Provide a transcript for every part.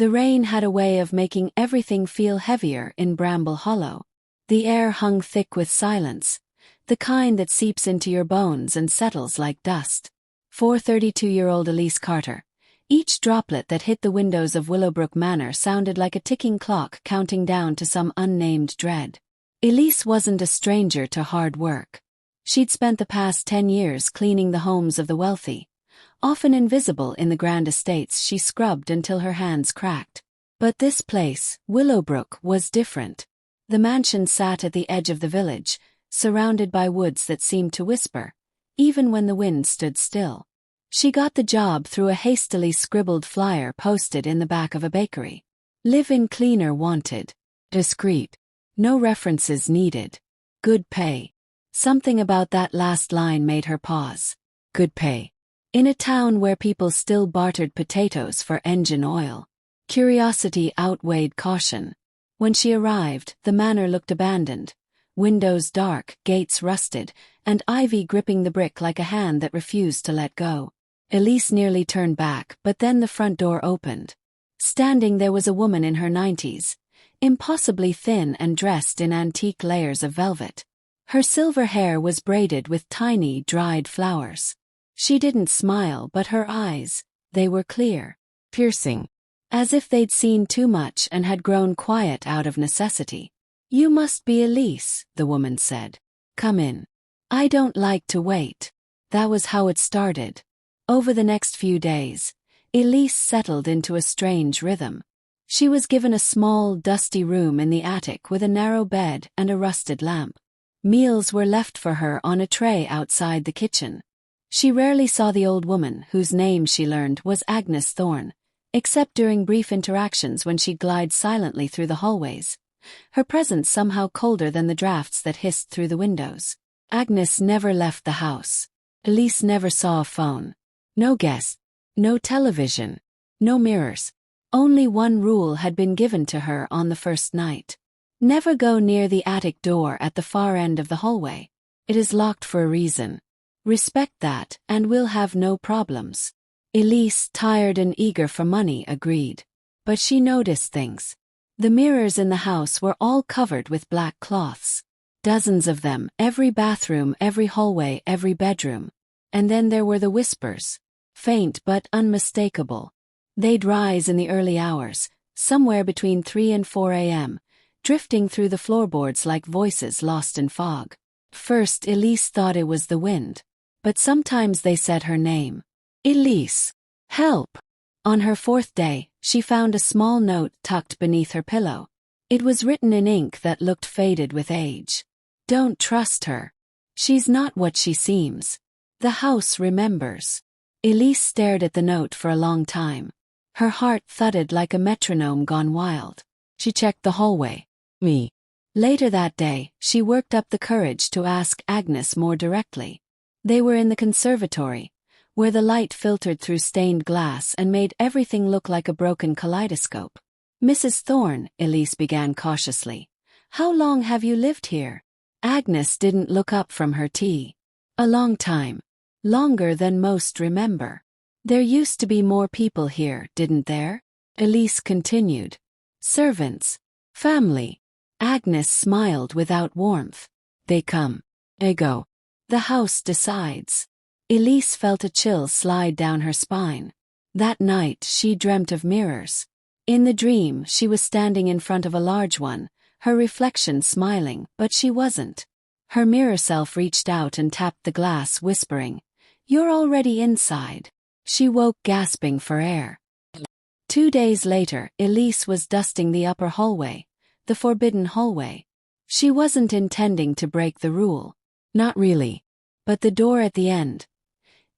The rain had a way of making everything feel heavier in Bramble Hollow. The air hung thick with silence, the kind that seeps into your bones and settles like dust. For 32-year-old Elise Carter, each droplet that hit the windows of Willowbrook Manor sounded like a ticking clock counting down to some unnamed dread. Elise wasn't a stranger to hard work. She'd spent the past 10 years cleaning the homes of the wealthy, often invisible in the grand estates she scrubbed until her hands cracked. But this place, Willowbrook, was different. The mansion sat at the edge of the village, surrounded by woods that seemed to whisper, even when the wind stood still. She got the job through a hastily scribbled flyer posted in the back of a bakery. Live-in cleaner wanted. Discreet. No references needed. Good pay. Something about that last line made her pause. Good pay. In a town where people still bartered potatoes for engine oil. Curiosity outweighed caution. When she arrived, the manor looked abandoned. Windows dark, gates rusted, and ivy gripping the brick like a hand that refused to let go. Elise nearly turned back, but then the front door opened. Standing there was a woman in her 90s, impossibly thin and dressed in antique layers of velvet. Her silver hair was braided with tiny, dried flowers. She didn't smile, but her eyes, they were clear, piercing, as if they'd seen too much and had grown quiet out of necessity. You must be Elise, the woman said. Come in. I don't like to wait. That was how it started. Over the next few days, Elise settled into a strange rhythm. She was given a small, dusty room in the attic with a narrow bed and a rusted lamp. Meals were left for her on a tray outside the kitchen. She rarely saw the old woman, whose name she learned was Agnes Thorne, except during brief interactions when she'd glide silently through the hallways, her presence somehow colder than the drafts that hissed through the windows. Agnes never left the house. Elise never saw a phone. No guests, no television, no mirrors. Only one rule had been given to her on the first night. Never go near the attic door at the far end of the hallway. It is locked for a reason. Respect that, and we'll have no problems. Elise, tired and eager for money, agreed. But she noticed things. The mirrors in the house were all covered with black cloths. Dozens of them, every bathroom, every hallway, every bedroom. And then there were the whispers. Faint but unmistakable. They'd rise in the early hours, somewhere between 3 and 4 a.m., drifting through the floorboards like voices lost in fog. First, Elise thought it was the wind. But sometimes they said her name. Elise! Help! On her 4th day, she found a small note tucked beneath her pillow. It was written in ink that looked faded with age. Don't trust her. She's not what she seems. The house remembers. Elise stared at the note for a long time. Her heart thudded like a metronome gone wild. She checked the hallway. Me. Later that day, she worked up the courage to ask Agnes more directly. They were in the conservatory, where the light filtered through stained glass and made everything look like a broken kaleidoscope. Mrs. Thorne, Elise began cautiously. How long have you lived here? Agnes didn't look up from her tea. A long time. Longer than most remember. There used to be more people here, didn't there? Elise continued. Servants. Family. Agnes smiled without warmth. They come. They go. The house decides. Elise felt a chill slide down her spine. That night she dreamt of mirrors. In the dream she was standing in front of a large one, her reflection smiling, but she wasn't. Her mirror self reached out and tapped the glass, whispering, "You're already inside." She woke gasping for air. 2 days later, Elise was dusting the upper hallway, the forbidden hallway. She wasn't intending to break the rule. Not really. But the door at the end.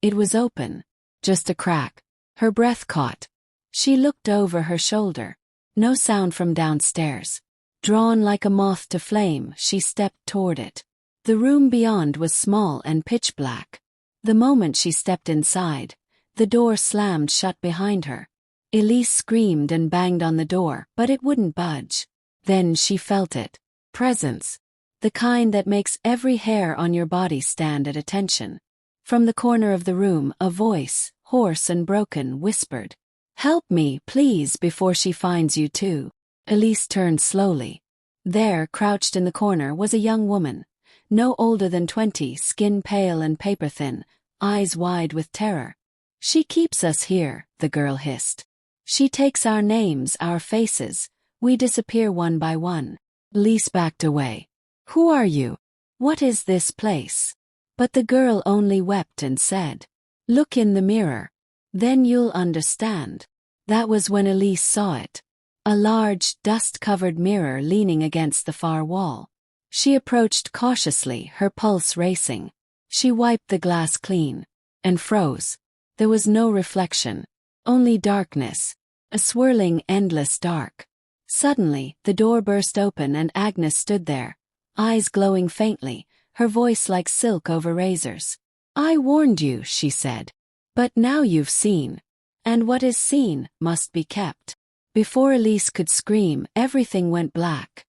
It was open. Just a crack. Her breath caught. She looked over her shoulder. No sound from downstairs. Drawn like a moth to flame, she stepped toward it. The room beyond was small and pitch black. The moment she stepped inside, the door slammed shut behind her. Elise screamed and banged on the door, but it wouldn't budge. Then she felt it. Presence. The kind that makes every hair on your body stand at attention. From the corner of the room, a voice, hoarse and broken, whispered, Help me, please, before she finds you too. Elise turned slowly. There, crouched in the corner, was a young woman, no older than 20, skin pale and paper-thin, eyes wide with terror. She keeps us here, the girl hissed. She takes our names, our faces. We disappear one by one. Elise backed away. Who are you? What is this place? But the girl only wept and said, look in the mirror. Then you'll understand. That was when Elise saw it. A large, dust-covered mirror leaning against the far wall. She approached cautiously, her pulse racing. She wiped the glass clean. And froze. There was no reflection. Only darkness. A swirling, endless dark. Suddenly, the door burst open and Agnes stood there, eyes glowing faintly, her voice like silk over razors. I warned you, she said. But now you've seen. And what is seen must be kept. Before Elise could scream, everything went black.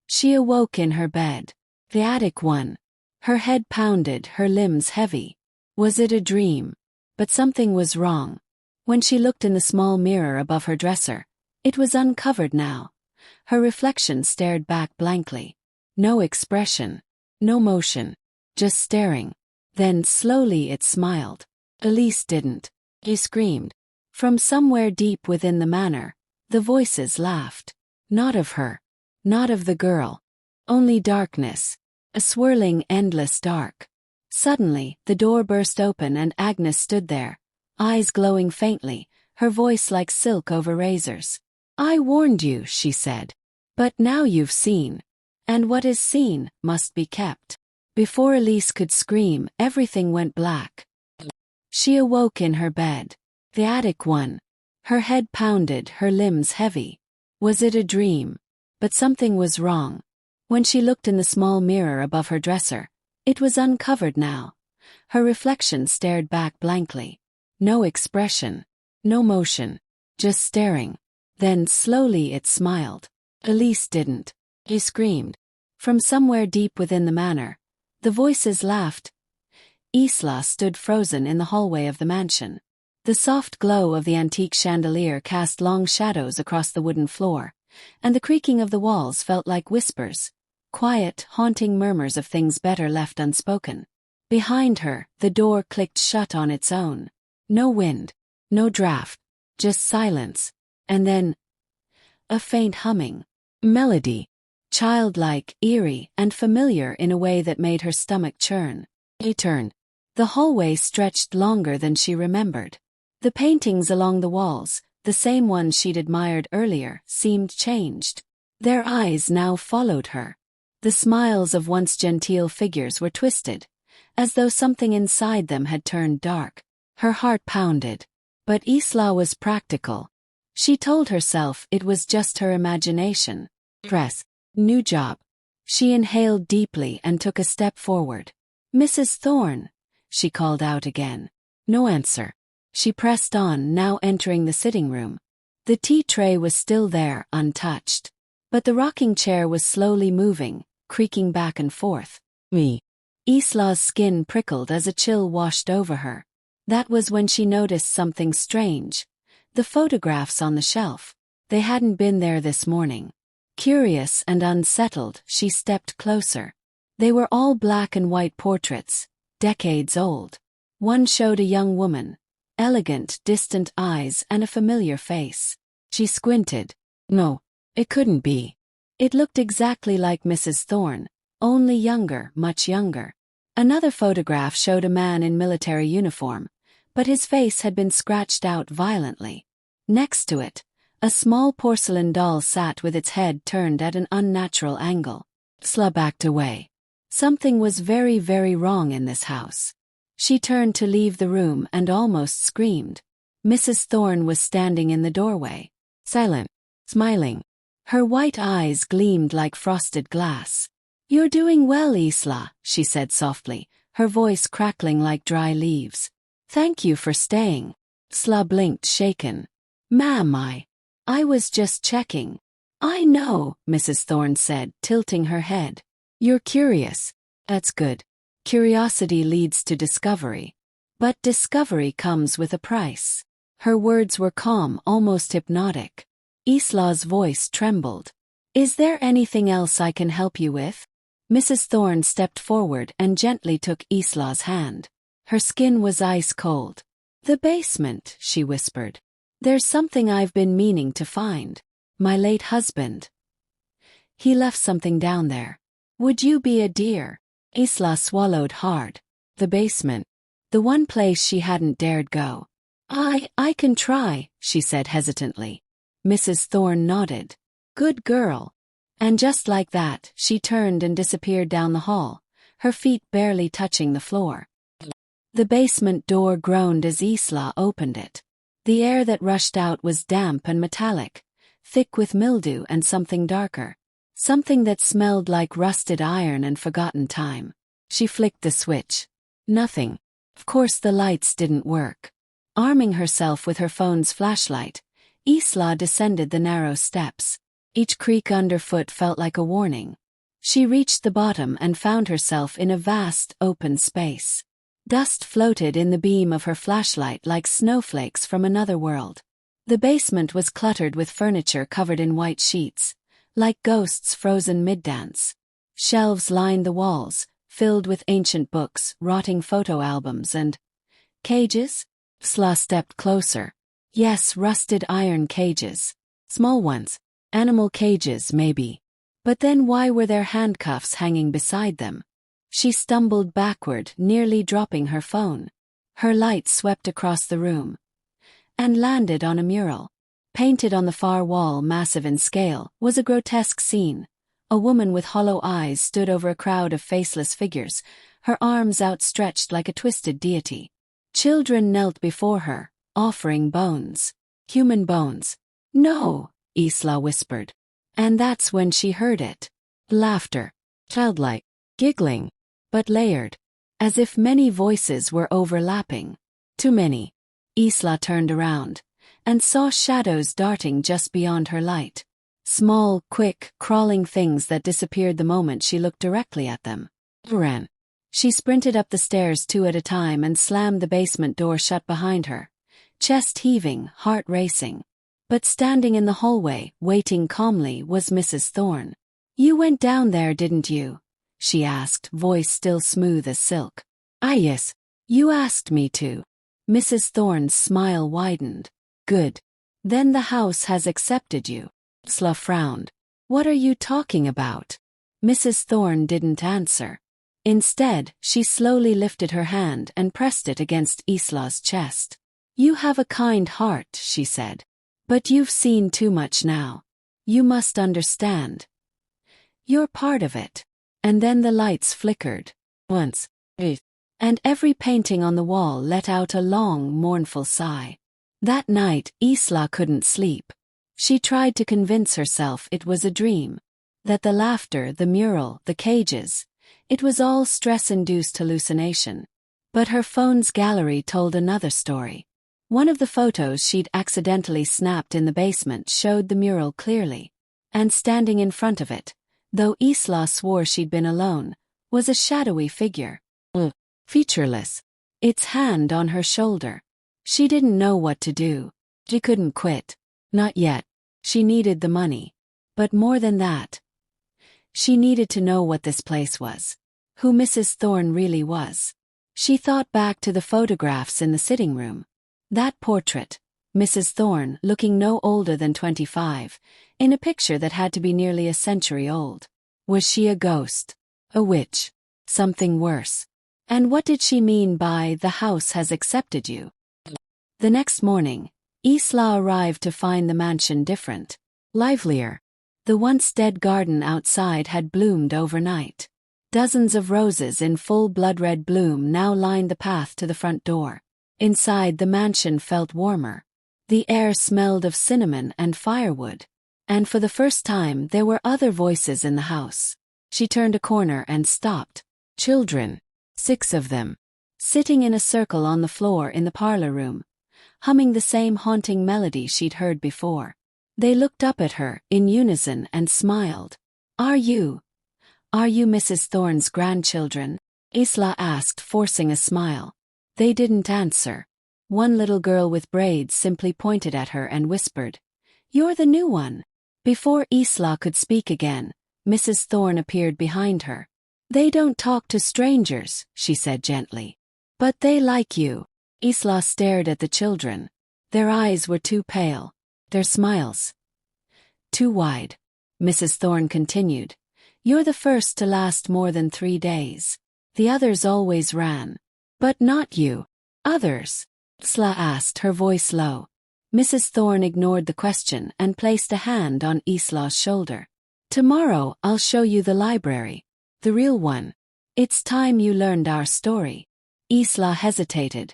She awoke in her bed. The attic one. Her head pounded, her limbs heavy. Was it a dream? But something was wrong. When she looked in the small mirror above her dresser, it was uncovered now. Her reflection stared back blankly. No expression. No motion. Just staring. Then slowly it smiled. Elise didn't. He screamed. From somewhere deep within the manor, the voices laughed. Not of her. Not of the girl. Only darkness. A swirling, endless dark. Suddenly, the door burst open and Agnes stood there, eyes glowing faintly, her voice like silk over razors. I warned you, she said. But now you've seen. And what is seen must be kept. Before Elise could scream, everything went black. She awoke in her bed. The attic one. Her head pounded, her limbs heavy. Was it a dream? But something was wrong. When she looked in the small mirror above her dresser, it was uncovered now. Her reflection stared back blankly. No expression. No motion. Just staring. Then slowly it smiled. Elise didn't. He screamed. From somewhere deep within the manor, the voices laughed. Isla stood frozen in the hallway of the mansion. The soft glow of the antique chandelier cast long shadows across the wooden floor, and the creaking of the walls felt like whispers, quiet, haunting murmurs of things better left unspoken. Behind her, the door clicked shut on its own. No wind. No draft. Just silence. And then, a faint humming. Melody. Childlike, eerie, and familiar in a way that made her stomach churn. He turned. The hallway stretched longer than she remembered. The paintings along the walls, the same ones she'd admired earlier, seemed changed. Their eyes now followed her. The smiles of once genteel figures were twisted, as though something inside them had turned dark. Her heart pounded. But Isla was practical. She told herself it was just her imagination. Dress. New job. She inhaled deeply and took a step forward. Mrs. Thorne, she called out again. No answer. She pressed on, now entering the sitting room. The tea tray was still there, untouched. But the rocking chair was slowly moving, creaking back and forth. Me. Isla's skin prickled as a chill washed over her. That was when she noticed something strange. The photographs on the shelf. They hadn't been there this morning. Curious and unsettled, she stepped closer. They were all black and white portraits, decades old. One showed a young woman, elegant, distant eyes and a familiar face. She squinted. No, it couldn't be. It looked exactly like Mrs. Thorne, only younger, much younger. Another photograph showed a man in military uniform, but his face had been scratched out violently. Next to it, a small porcelain doll sat with its head turned at an unnatural angle. Isla backed away. Something was very, very wrong in this house. She turned to leave the room and almost screamed. Mrs. Thorne was standing in the doorway, silent, smiling. Her white eyes gleamed like frosted glass. You're doing well, Isla, she said softly, her voice crackling like dry leaves. Thank you for staying. Isla blinked, shaken. Ma'am, I was just checking. I know, Mrs. Thorne said, tilting her head. You're curious. That's good. Curiosity leads to discovery. But discovery comes with a price. Her words were calm, almost hypnotic. Isla's voice trembled. "Is there anything else I can help you with?" Mrs. Thorne stepped forward and gently took Isla's hand. Her skin was ice cold. "The basement," she whispered. "There's something I've been meaning to find. My late husband. He left something down there. Would you be a dear?" Isla swallowed hard. The basement. The one place she hadn't dared go. I can try," she said hesitantly. Mrs. Thorne nodded. "Good girl." And just like that, she turned and disappeared down the hall, her feet barely touching the floor. The basement door groaned as Isla opened it. The air that rushed out was damp and metallic, thick with mildew and something darker. Something that smelled like rusted iron and forgotten time. She flicked the switch. Nothing. Of course the lights didn't work. Arming herself with her phone's flashlight, Isla descended the narrow steps. Each creak underfoot felt like a warning. She reached the bottom and found herself in a vast, open space. Dust floated in the beam of her flashlight like snowflakes from another world. The basement was cluttered with furniture covered in white sheets, like ghosts frozen mid-dance. Shelves lined the walls, filled with ancient books, rotting photo albums, and cages? Isla stepped closer. Yes, rusted iron cages. Small ones. Animal cages, maybe. But then why were there handcuffs hanging beside them? She stumbled backward, nearly dropping her phone. Her light swept across the room and landed on a mural. Painted on the far wall, massive in scale, was a grotesque scene. A woman with hollow eyes stood over a crowd of faceless figures, her arms outstretched like a twisted deity. Children knelt before her, offering bones. Human bones. "No," Isla whispered. And that's when she heard it. Laughter. Childlike. Giggling. But layered. As if many voices were overlapping. Too many. Isla turned around and saw shadows darting just beyond her light. Small, quick, crawling things that disappeared the moment she looked directly at them. Ran. She sprinted up the stairs two at a time and slammed the basement door shut behind her. Chest heaving, heart racing. But standing in the hallway, waiting calmly, was Mrs. Thorne. "You went down there, didn't you?" she asked, voice still smooth as silk. "Ah, yes. You asked me to." Mrs. Thorne's smile widened. "Good. Then the house has accepted you." Isla frowned. "What are you talking about?" Mrs. Thorne didn't answer. Instead, she slowly lifted her hand and pressed it against Isla's chest. "You have a kind heart," she said. "But you've seen too much now. You must understand. You're part of it." And then the lights flickered. Once. And every painting on the wall let out a long, mournful sigh. That night, Isla couldn't sleep. She tried to convince herself it was a dream. That the laughter, the mural, the cages, it was all stress-induced hallucination. But her phone's gallery told another story. One of the photos she'd accidentally snapped in the basement showed the mural clearly. And standing in front of it, though Isla swore she'd been alone, was a shadowy figure. Featureless. Its hand on her shoulder. She didn't know what to do. She couldn't quit. Not yet. She needed the money. But more than that, she needed to know what this place was. Who Mrs. Thorne really was. She thought back to the photographs in the sitting room. That portrait, Mrs. Thorne looking no older than 25, in a picture that had to be nearly a century old. Was she a ghost? A witch? Something worse? And what did she mean by "the house has accepted you"? The next morning, Isla arrived to find the mansion different. Livelier. The once dead garden outside had bloomed overnight. Dozens of roses in full blood-red bloom now lined the path to the front door. Inside, the mansion felt warmer. The air smelled of cinnamon and firewood. And for the first time there were other voices in the house. She turned a corner and stopped. Children. 6 of them. Sitting in a circle on the floor in the parlor room. Humming the same haunting melody she'd heard before. They looked up at her, in unison, and smiled. Are you Mrs. Thorne's grandchildren?" Isla asked, forcing a smile. They didn't answer. One little girl with braids simply pointed at her and whispered, "You're the new one." Before Isla could speak again, Mrs. Thorne appeared behind her. "They don't talk to strangers," she said gently. "But they like you." Isla stared at the children. Their eyes were too pale. Their smiles too wide. Mrs. Thorne continued, "You're the first to last more than 3 days. The others always ran. But not you." "Others?" Isla asked, her voice low. Mrs. Thorne ignored the question and placed a hand on Isla's shoulder. "Tomorrow I'll show you the library. The real one. It's time you learned our story." Isla hesitated,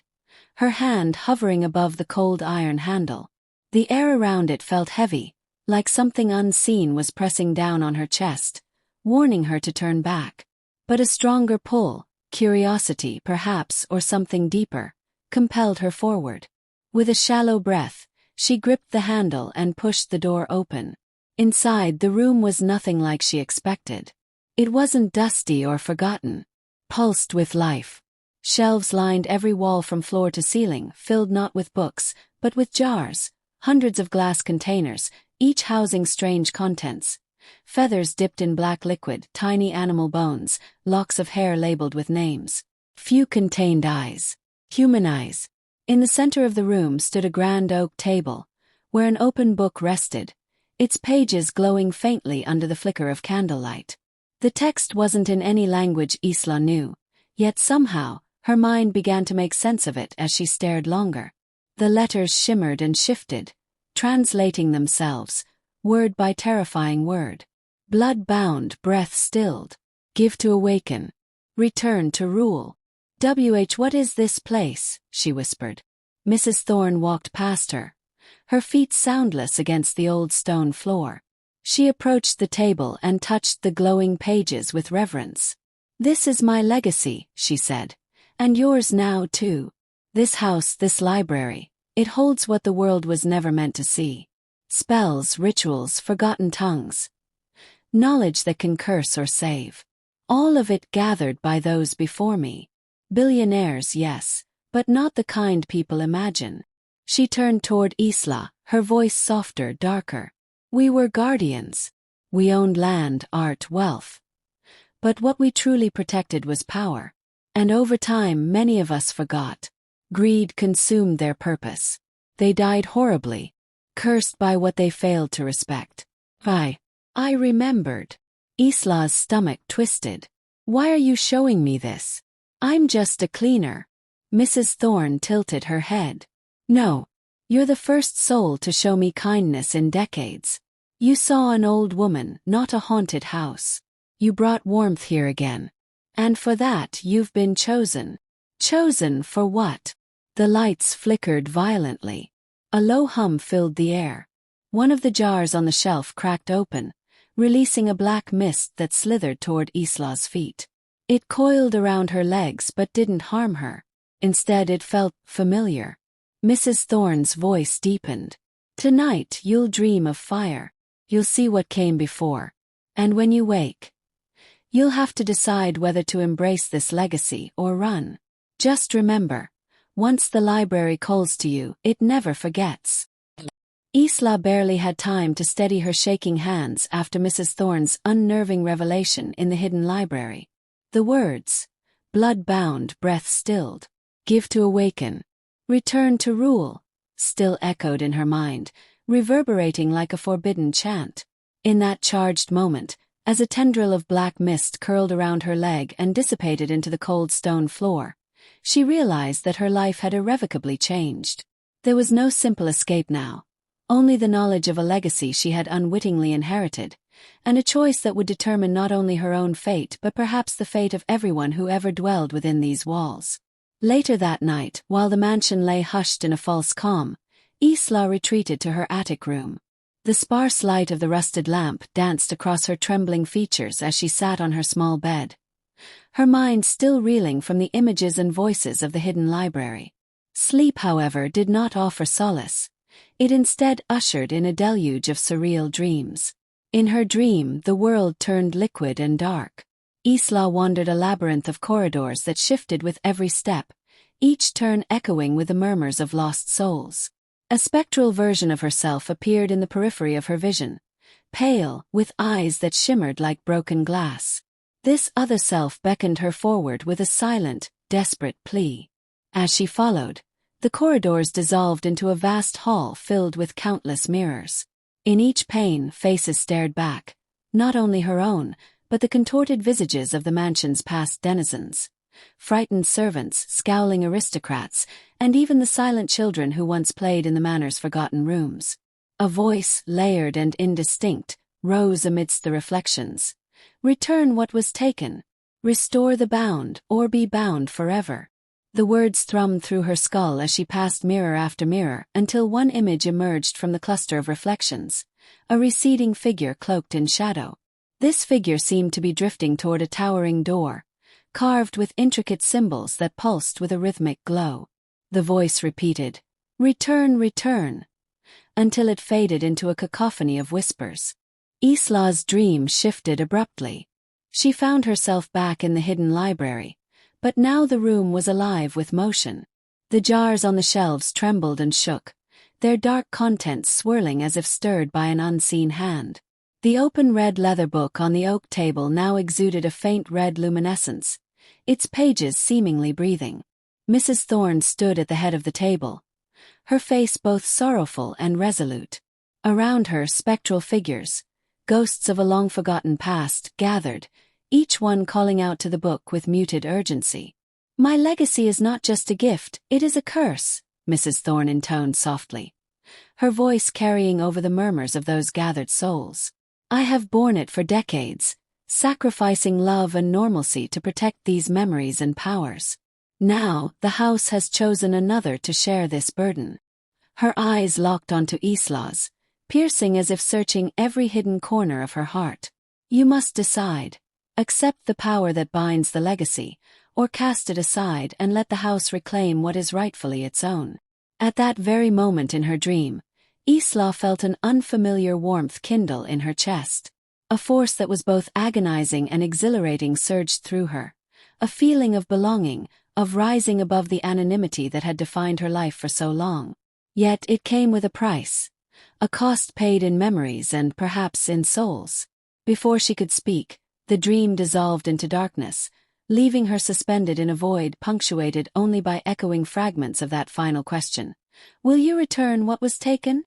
her hand hovering above the cold iron handle. The air around it felt heavy, like something unseen was pressing down on her chest, warning her to turn back. But a stronger pull, curiosity perhaps or something deeper, compelled her forward. With a shallow breath, she gripped the handle and pushed the door open. Inside, the room was nothing like she expected. It wasn't dusty or forgotten. Pulsed with life. Shelves lined every wall from floor to ceiling, filled not with books, but with jars, hundreds of glass containers, each housing strange contents. Feathers dipped in black liquid, tiny animal bones, locks of hair labeled with names. Few contained eyes. Human eyes. In the center of the room stood a grand oak table, where an open book rested, its pages glowing faintly under the flicker of candlelight. The text wasn't in any language Isla knew, yet somehow, her mind began to make sense of it as she stared longer. The letters shimmered and shifted, translating themselves, word by terrifying word. Blood-bound, breath stilled. Give to awaken. Return to rule. What is this place?" she whispered. Mrs. Thorne walked past her, her feet soundless against the old stone floor. She approached the table and touched the glowing pages with reverence. "This is my legacy," she said. "And yours now, too. This house, this library, it holds what the world was never meant to see. Spells, rituals, forgotten tongues. Knowledge that can curse or save. All of it gathered by those before me. Billionaires, yes, but not the kind people imagine." She turned toward Isla, her voice softer, darker. "We were guardians. We owned land, art, wealth. But what we truly protected was power. And over time, many of us forgot. Greed consumed their purpose. They died horribly, cursed by what they failed to respect. I remembered." Isla's stomach twisted. "Why are you showing me this? I'm just a cleaner." Mrs. Thorne tilted her head. "No. You're the first soul to show me kindness in decades. You saw an old woman, not a haunted house. You brought warmth here again. And for that you've been chosen." "Chosen for what?" The lights flickered violently. A low hum filled the air. One of the jars on the shelf cracked open, releasing a black mist that slithered toward Isla's feet. It coiled around her legs but didn't harm her. Instead, it felt familiar. Mrs. Thorne's voice deepened. "Tonight you'll dream of fire. You'll see what came before. And when you wake, you'll have to decide whether to embrace this legacy or run. Just remember, once the library calls to you, it never forgets." Isla barely had time to steady her shaking hands after Mrs. Thorne's unnerving revelation in the hidden library. The words, blood-bound, breath stilled, give to awaken, return to rule, still echoed in her mind, reverberating like a forbidden chant. In that charged moment, as a tendril of black mist curled around her leg and dissipated into the cold stone floor, she realized that her life had irrevocably changed. There was no simple escape now, only the knowledge of a legacy she had unwittingly inherited, and a choice that would determine not only her own fate but perhaps the fate of everyone who ever dwelled within these walls. Later that night, while the mansion lay hushed in a false calm, Isla retreated to her attic room. The sparse light of the rusted lamp danced across her trembling features as she sat on her small bed, her mind still reeling from the images and voices of the hidden library. Sleep, however, did not offer solace. It instead ushered in a deluge of surreal dreams. In her dream, the world turned liquid and dark. Isla wandered a labyrinth of corridors that shifted with every step, each turn echoing with the murmurs of lost souls. A spectral version of herself appeared in the periphery of her vision, pale, with eyes that shimmered like broken glass. This other self beckoned her forward with a silent, desperate plea. As she followed, the corridors dissolved into a vast hall filled with countless mirrors. In each pane, faces stared back, not only her own, but the contorted visages of the mansion's past denizens. Frightened servants, scowling aristocrats, and even the silent children who once played in the manor's forgotten rooms. A voice, layered and indistinct, rose amidst the reflections. "Return what was taken. Restore the bound, or be bound forever." The words thrummed through her skull as she passed mirror after mirror until one image emerged from the cluster of reflections, a receding figure cloaked in shadow. This figure seemed to be drifting toward a towering door, carved with intricate symbols that pulsed with a rhythmic glow. The voice repeated, "Return, return," until it faded into a cacophony of whispers. Isla's dream shifted abruptly. She found herself back in the hidden library, but now the room was alive with motion. The jars on the shelves trembled and shook, their dark contents swirling as if stirred by an unseen hand. The open red leather book on the oak table now exuded a faint red luminescence, its pages seemingly breathing. Mrs. Thorne stood at the head of the table, her face both sorrowful and resolute. Around her, spectral figures, ghosts of a long-forgotten past, gathered, each one calling out to the book with muted urgency. "My legacy is not just a gift, it is a curse," Mrs. Thorne intoned softly, her voice carrying over the murmurs of those gathered souls. "I have borne it for decades, sacrificing love and normalcy to protect these memories and powers. Now, the house has chosen another to share this burden." Her eyes locked onto Isla's, piercing as if searching every hidden corner of her heart. "You must decide. Accept the power that binds the legacy, or cast it aside and let the house reclaim what is rightfully its own." At that very moment in her dream, Isla felt an unfamiliar warmth kindle in her chest. A force that was both agonizing and exhilarating surged through her, a feeling of belonging, of rising above the anonymity that had defined her life for so long. Yet it came with a price, a cost paid in memories and perhaps in souls. Before she could speak, the dream dissolved into darkness, leaving her suspended in a void punctuated only by echoing fragments of that final question. "Will you return what was taken?"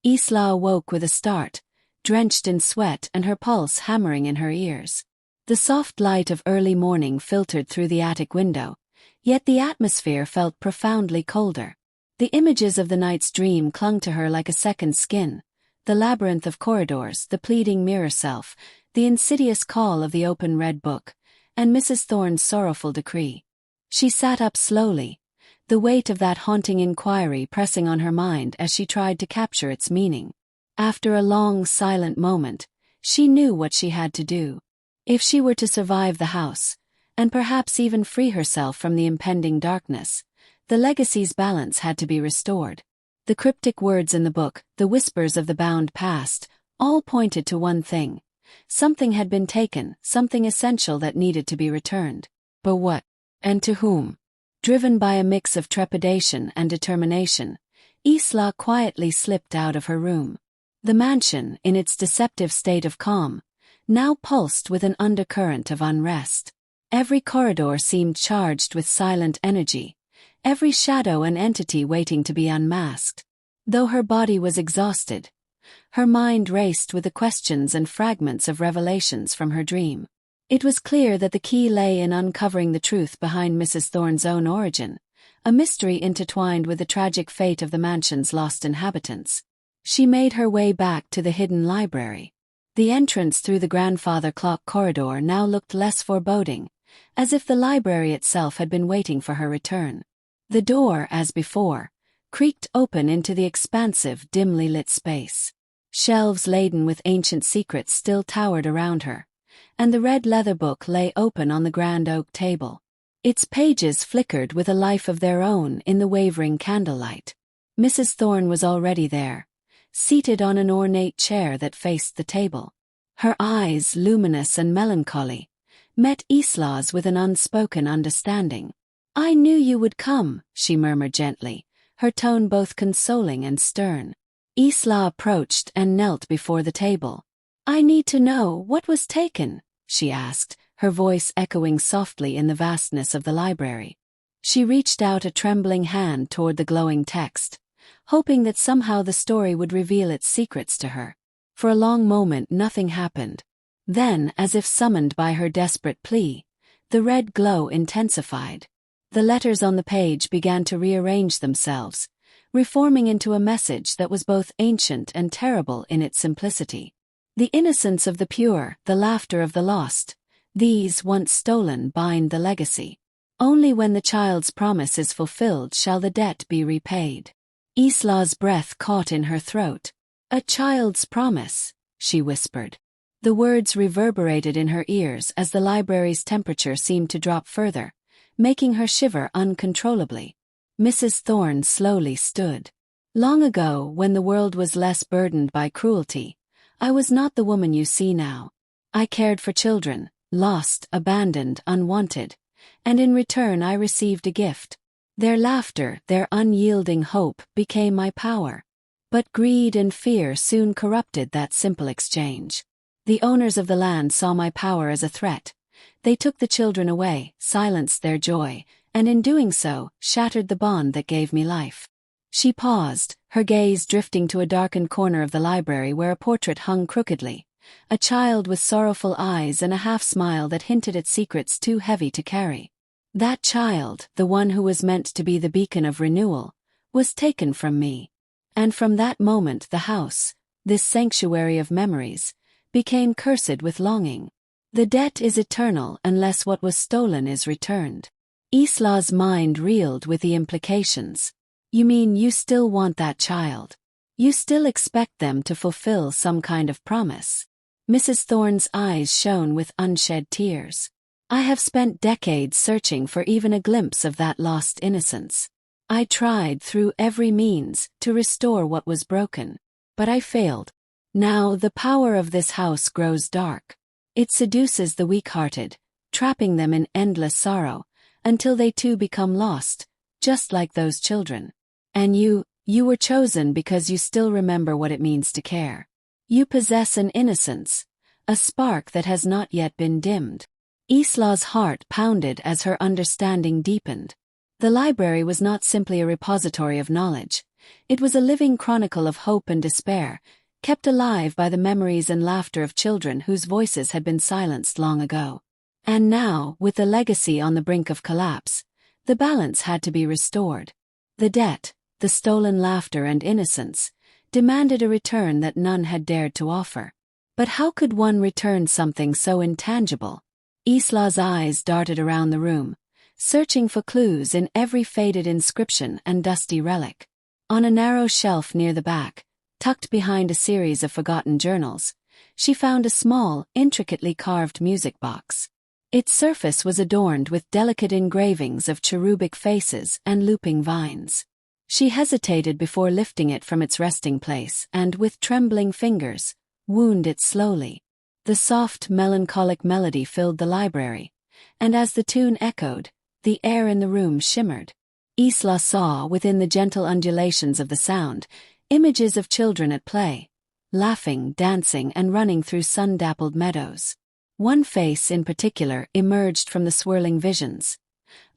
Isla awoke with a start, drenched in sweat and her pulse hammering in her ears. The soft light of early morning filtered through the attic window, yet the atmosphere felt profoundly colder. The images of the night's dream clung to her like a second skin, the labyrinth of corridors, the pleading mirror self, the insidious call of the open red book, and Mrs. Thorne's sorrowful decree. She sat up slowly, the weight of that haunting inquiry pressing on her mind as she tried to capture its meaning. After a long, silent moment, she knew what she had to do. If she were to survive the house, and perhaps even free herself from the impending darkness, the legacy's balance had to be restored. The cryptic words in the book, the whispers of the bound past, all pointed to one thing. Something had been taken, something essential that needed to be returned. But what? And to whom? Driven by a mix of trepidation and determination, Isla quietly slipped out of her room. The mansion, in its deceptive state of calm, now pulsed with an undercurrent of unrest. Every corridor seemed charged with silent energy, every shadow an entity waiting to be unmasked. Though her body was exhausted, her mind raced with the questions and fragments of revelations from her dream. It was clear that the key lay in uncovering the truth behind Mrs. Thorne's own origin, a mystery intertwined with the tragic fate of the mansion's lost inhabitants. She made her way back to the hidden library. The entrance through the grandfather clock corridor now looked less foreboding, as if the library itself had been waiting for her return. The door, as before, creaked open into the expansive, dimly lit space. Shelves laden with ancient secrets still towered around her, and the red leather book lay open on the grand oak table. Its pages flickered with a life of their own in the wavering candlelight. Mrs. Thorne was already there, seated on an ornate chair that faced the table. Her eyes, luminous and melancholy, met Isla's with an unspoken understanding. "I knew you would come," she murmured gently, her tone both consoling and stern. Isla approached and knelt before the table. "I need to know what was taken," she asked, her voice echoing softly in the vastness of the library. She reached out a trembling hand toward the glowing text, hoping that somehow the story would reveal its secrets to her. For a long moment nothing happened. Then, as if summoned by her desperate plea, the red glow intensified. The letters on the page began to rearrange themselves, reforming into a message that was both ancient and terrible in its simplicity. The innocence of the pure, the laughter of the lost, these once stolen bind the legacy. Only when the child's promise is fulfilled shall the debt be repaid. Isla's breath caught in her throat. "A child's promise," she whispered. The words reverberated in her ears as the library's temperature seemed to drop further, making her shiver uncontrollably. Mrs. Thorne slowly stood. "Long ago, when the world was less burdened by cruelty, I was not the woman you see now. I cared for children, lost, abandoned, unwanted, and in return I received a gift. Their laughter, their unyielding hope, became my power. But greed and fear soon corrupted that simple exchange. The owners of the land saw my power as a threat. They took the children away, silenced their joy, and in doing so, shattered the bond that gave me life." She paused, her gaze drifting to a darkened corner of the library where a portrait hung crookedly, a child with sorrowful eyes and a half-smile that hinted at secrets too heavy to carry. That child, the one who was meant to be the beacon of renewal, was taken from me. And from that moment the house, this sanctuary of memories, became cursed with longing. The debt is eternal unless what was stolen is returned. Isla's mind reeled with the implications. "You mean you still want that child? You still expect them to fulfill some kind of promise?" Mrs. Thorne's eyes shone with unshed tears. "I have spent decades searching for even a glimpse of that lost innocence. I tried through every means to restore what was broken, but I failed. Now the power of this house grows dark. It seduces the weak-hearted, trapping them in endless sorrow, until they too become lost, just like those children. And you were chosen because you still remember what it means to care. You possess an innocence, a spark that has not yet been dimmed." Isla's heart pounded as her understanding deepened. The library was not simply a repository of knowledge. It was a living chronicle of hope and despair, kept alive by the memories and laughter of children whose voices had been silenced long ago. And now, with the legacy on the brink of collapse, the balance had to be restored. The debt, the stolen laughter and innocence, demanded a return that none had dared to offer. But how could one return something so intangible? Isla's eyes darted around the room, searching for clues in every faded inscription and dusty relic. On a narrow shelf near the back, tucked behind a series of forgotten journals, she found a small, intricately carved music box. Its surface was adorned with delicate engravings of cherubic faces and looping vines. She hesitated before lifting it from its resting place and, with trembling fingers, wound it slowly. The soft, melancholic melody filled the library, and as the tune echoed, the air in the room shimmered. Isla saw, within the gentle undulations of the sound, images of children at play, laughing, dancing, and running through sun-dappled meadows. One face in particular emerged from the swirling visions.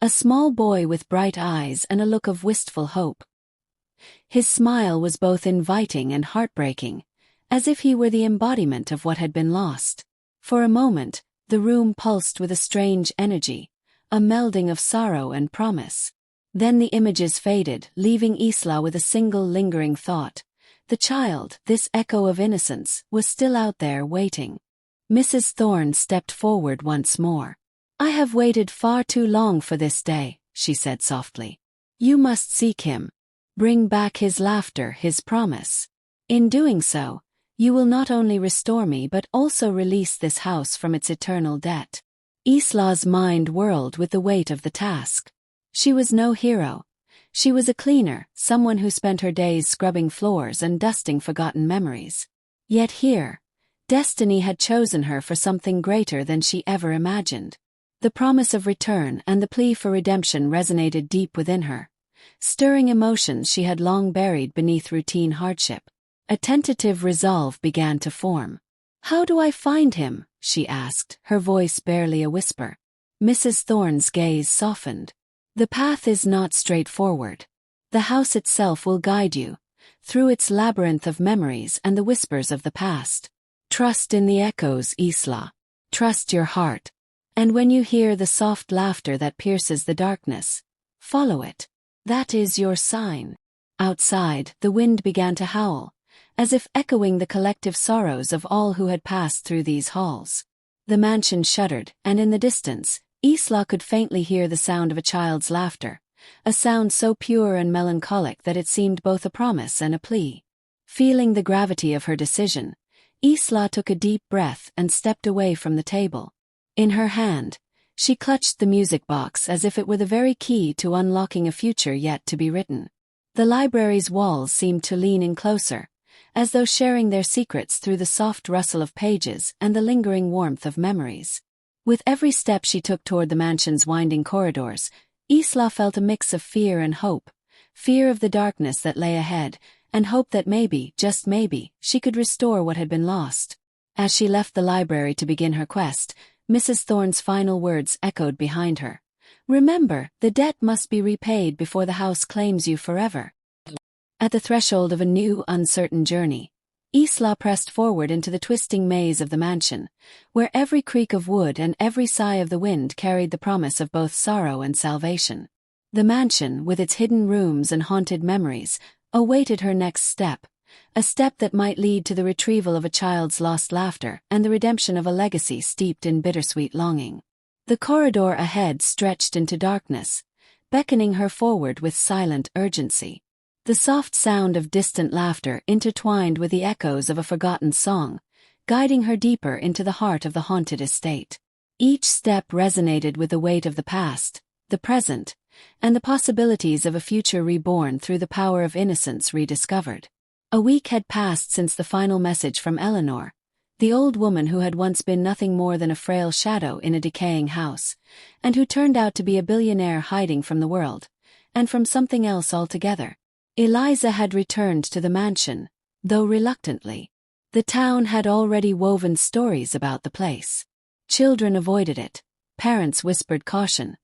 A small boy with bright eyes and a look of wistful hope. His smile was both inviting and heartbreaking, as if he were the embodiment of what had been lost. For a moment, the room pulsed with a strange energy, a melding of sorrow and promise. Then the images faded, leaving Isla with a single lingering thought. The child, this echo of innocence, was still out there waiting. Mrs. Thorne stepped forward once more. "I have waited far too long for this day," she said softly. "You must seek him. Bring back his laughter, his promise. In doing so, you will not only restore me but also release this house from its eternal debt." Isla's mind whirled with the weight of the task. She was no hero. She was a cleaner, someone who spent her days scrubbing floors and dusting forgotten memories. Yet here, destiny had chosen her for something greater than she ever imagined. The promise of return and the plea for redemption resonated deep within her, stirring emotions she had long buried beneath routine hardship. A tentative resolve began to form. "How do I find him?" she asked, her voice barely a whisper. Mrs. Thorne's gaze softened. "The path is not straightforward. The house itself will guide you, through its labyrinth of memories and the whispers of the past. Trust in the echoes, Isla. Trust your heart. And when you hear the soft laughter that pierces the darkness, follow it. That is your sign." Outside, the wind began to howl, as if echoing the collective sorrows of all who had passed through these halls. The mansion shuddered, and in the distance, Isla could faintly hear the sound of a child's laughter, a sound so pure and melancholic that it seemed both a promise and a plea. Feeling the gravity of her decision, Isla took a deep breath and stepped away from the table. In her hand, she clutched the music box as if it were the very key to unlocking a future yet to be written. The library's walls seemed to lean in closer, as though sharing their secrets through the soft rustle of pages and the lingering warmth of memories. With every step she took toward the mansion's winding corridors, Isla felt a mix of fear and hope, fear of the darkness that lay ahead, and hope that maybe, just maybe, she could restore what had been lost. As she left the library to begin her quest, Mrs. Thorne's final words echoed behind her. "Remember, the debt must be repaid before the house claims you forever." At the threshold of a new, uncertain journey, Isla pressed forward into the twisting maze of the mansion, where every creak of wood and every sigh of the wind carried the promise of both sorrow and salvation. The mansion, with its hidden rooms and haunted memories, awaited her next step, a step that might lead to the retrieval of a child's lost laughter and the redemption of a legacy steeped in bittersweet longing. The corridor ahead stretched into darkness, beckoning her forward with silent urgency. The soft sound of distant laughter intertwined with the echoes of a forgotten song, guiding her deeper into the heart of the haunted estate. Each step resonated with the weight of the past, the present, and the possibilities of a future reborn through the power of innocence rediscovered. A week had passed since the final message from Eleanor, the old woman who had once been nothing more than a frail shadow in a decaying house, and who turned out to be a billionaire hiding from the world, and from something else altogether. Eliza had returned to the mansion, though reluctantly. The town had already woven stories about the place. Children avoided it, parents whispered caution,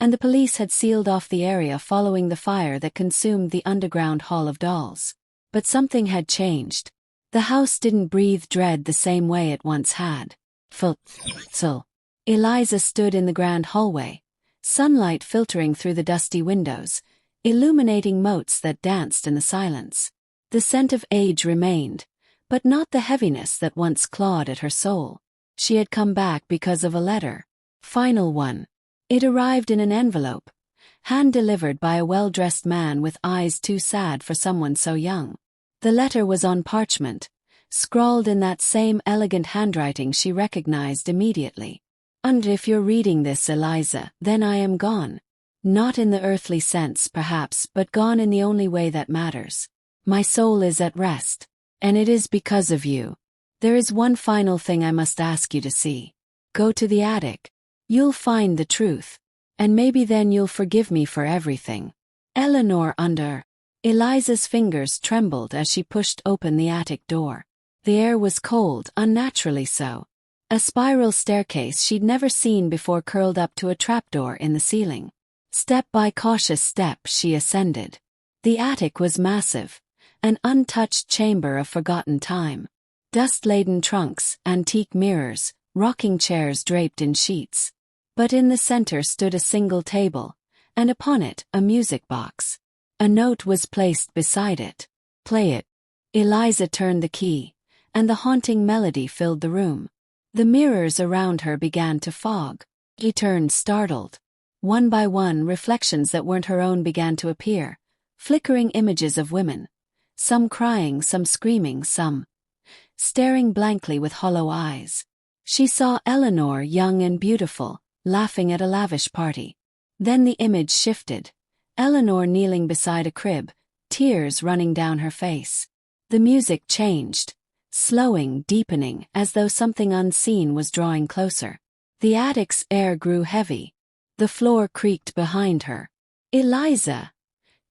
and the police had sealed off the area following the fire that consumed the underground Hall of Dolls. But something had changed. The house didn't breathe dread the same way it once had. Eliza stood in the grand hallway, sunlight filtering through the dusty windows, illuminating motes that danced in the silence. The scent of age remained, but not the heaviness that once clawed at her soul. She had come back because of a letter. Final one. It arrived in an envelope, hand-delivered by a well-dressed man with eyes too sad for someone so young. The letter was on parchment, scrawled in that same elegant handwriting she recognized immediately. "And if you're reading this, Eliza, then I am gone. Not in the earthly sense, perhaps, but gone in the only way that matters. My soul is at rest, and it is because of you. There is one final thing I must ask you to see. Go to the attic. You'll find the truth, and maybe then you'll forgive me for everything. Eleanor." Eliza's fingers trembled as she pushed open the attic door. The air was cold, unnaturally so. A spiral staircase she'd never seen before curled up to a trapdoor in the ceiling. Step by cautious step she ascended. The attic was massive, an untouched chamber of forgotten time. Dust-laden trunks, antique mirrors, rocking chairs draped in sheets. But in the center stood a single table, and upon it a music box. A note was placed beside it. "Play it." Eliza turned the key, and the haunting melody filled the room. The mirrors around her began to fog. She turned startled. One by one, reflections that weren't her own began to appear, flickering images of women, some crying, some screaming, some staring blankly with hollow eyes. She saw Eleanor, young and beautiful, laughing at a lavish party. Then the image shifted. Eleanor kneeling beside a crib, tears running down her face. The music changed, slowing, deepening, as though something unseen was drawing closer. The attic's air grew heavy. The floor creaked behind her. "Eliza!"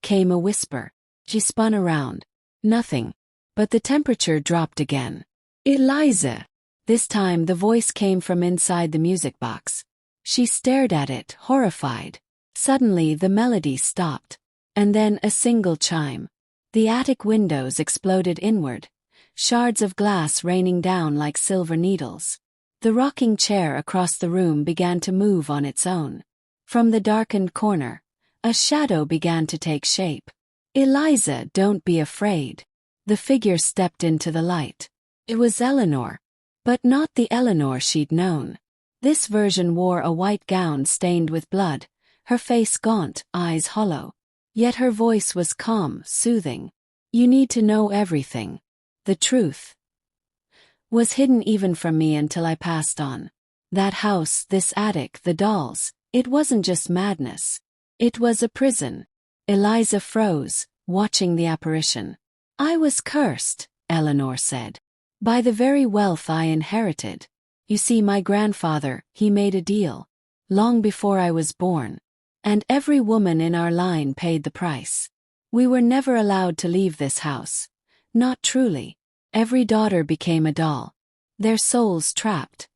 came a whisper. She spun around. Nothing. But the temperature dropped again. "Eliza!" This time the voice came from inside the music box. She stared at it, horrified. Suddenly the melody stopped. And then a single chime. The attic windows exploded inward, shards of glass raining down like silver needles. The rocking chair across the room began to move on its own. From the darkened corner, a shadow began to take shape. "Eliza, don't be afraid." The figure stepped into the light. It was Eleanor. But not the Eleanor she'd known. This version wore a white gown stained with blood, her face gaunt, eyes hollow. Yet her voice was calm, soothing. "You need to know everything. The truth was hidden even from me until I passed on. That house, this attic, the dolls, it wasn't just madness. It was a prison." Eliza froze, watching the apparition. "I was cursed," Eleanor said, "by the very wealth I inherited. You see, my grandfather, he made a deal. Long before I was born. And every woman in our line paid the price. We were never allowed to leave this house. Not truly. Every daughter became a doll. Their souls trapped.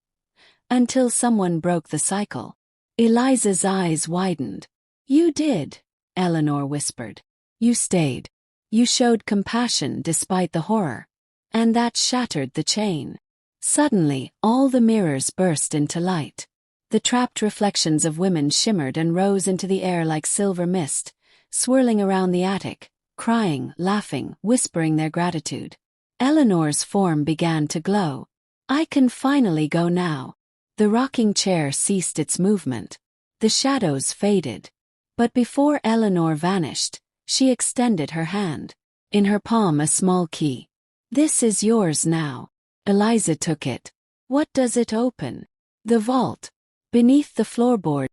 Until someone broke the cycle." Eliza's eyes widened. "You did," Eleanor whispered. "You stayed. You showed compassion despite the horror. And that shattered the chain." Suddenly, all the mirrors burst into light. The trapped reflections of women shimmered and rose into the air like silver mist, swirling around the attic, crying, laughing, whispering their gratitude. Eleanor's form began to glow. "I can finally go now." The rocking chair ceased its movement. The shadows faded. But before Eleanor vanished, she extended her hand. In her palm a small key. "This is yours now." Eliza took it. "What does it open?" "The vault. Beneath the floorboard."